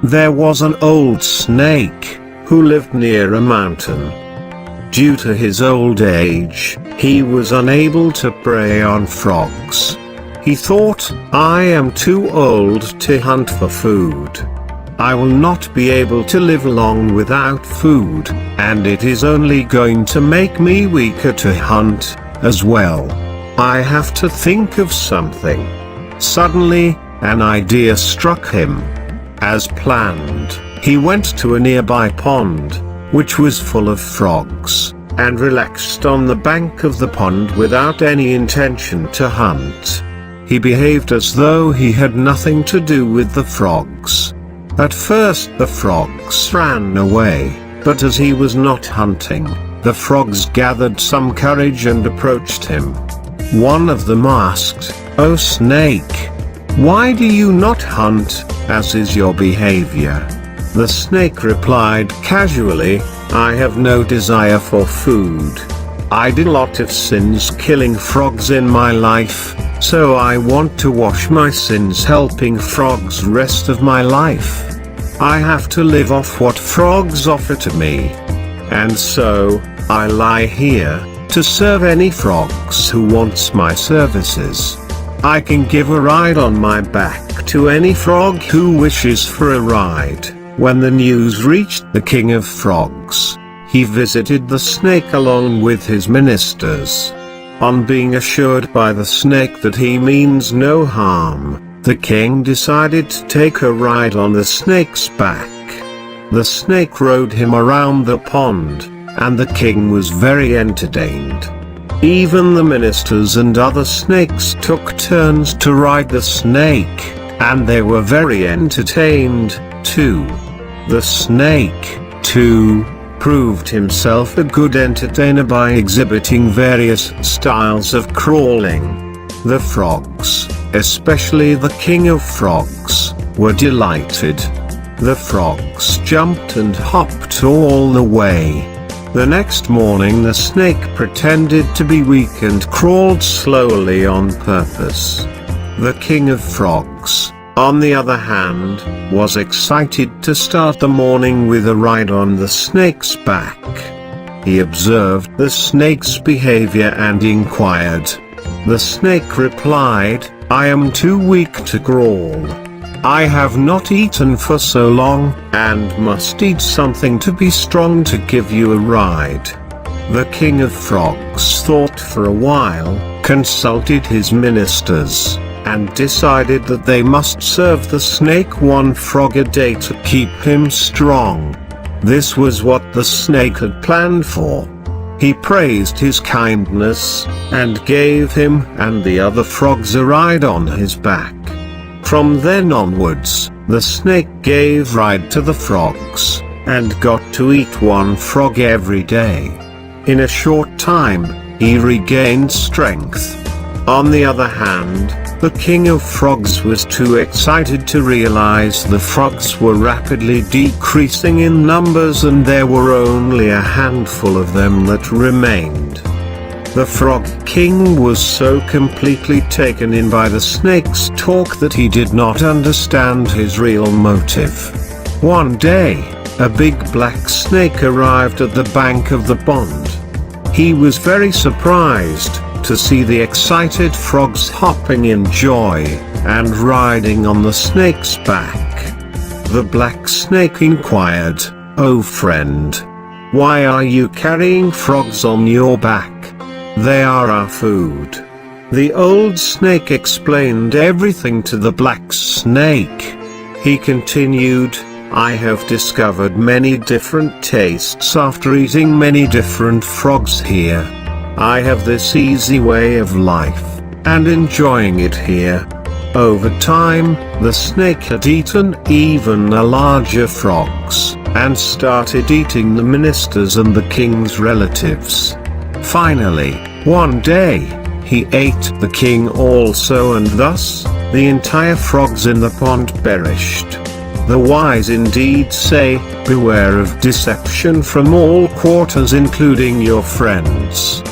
There was an old snake who lived near a mountain. Due to his old age, he was unable to prey on frogs. He thought, I am too old to hunt for food. I will not be able to live long without food, and it is only going to make me weaker to hunt as well. I have to think of something. Suddenly, an idea struck him. As planned, he went to a nearby pond, which was full of frogs, and relaxed on the bank of the pond without any intention to hunt. He behaved as though he had nothing to do with the frogs. At first the frogs ran away, but as he was not hunting, the frogs gathered some courage and approached him. One of them asked, "Oh snake, why do you not hunt, as is your behavior?" The snake replied casually, "I have no desire for food. I did a lot of sins killing frogs in my life, so I want to wash my sins helping frogs rest of my life. I have to live off what frogs offer to me. And so, I lie here, to serve any frogs who wants my services. I can give a ride on my back to any frog who wishes for a ride." When the news reached the King of Frogs, he visited the snake along with his ministers. On being assured by the snake that he means no harm, the king decided to take a ride on the snake's back. The snake rode him around the pond, and the king was very entertained. Even the ministers and other snakes took turns to ride the snake, and they were very entertained, too. The snake, too, proved himself a good entertainer by exhibiting various styles of crawling. The frogs, especially the King of Frogs, were delighted. The frogs jumped and hopped all the way. The next morning the snake pretended to be weak and crawled slowly on purpose. The King of Frogs, on the other hand, was excited to start the morning with a ride on the snake's back. He observed the snake's behavior and inquired. The snake replied, "I am too weak to crawl. I have not eaten for so long, and must eat something to be strong to give you a ride." The King of Frogs thought for a while, consulted his ministers, and decided that they must serve the snake one frog a day to keep him strong. This was what the snake had planned for. He praised his kindness, and gave him and the other frogs a ride on his back. From then onwards, the snake gave ride to the frogs, and got to eat one frog every day. In a short time, he regained strength. On the other hand, the King of Frogs was too excited to realize the frogs were rapidly decreasing in numbers and there were only a handful of them that remained. The Frog King was so completely taken in by the snake's talk that he did not understand his real motive. One day, a big black snake arrived at the bank of the pond. He was very surprised to see the excited frogs hopping in joy, and riding on the snake's back. The black snake inquired, "Oh friend, why are you carrying frogs on your back? They are our food." The old snake explained everything to the black snake. He continued, "I have discovered many different tastes after eating many different frogs here. I have this easy way of life, and enjoying it here." Over time, the snake had eaten even larger frogs, and started eating the ministers and the king's relatives. Finally, one day, he ate the king also, and thus, the entire frogs in the pond perished. The wise indeed say, "Beware of deception from all quarters including your friends."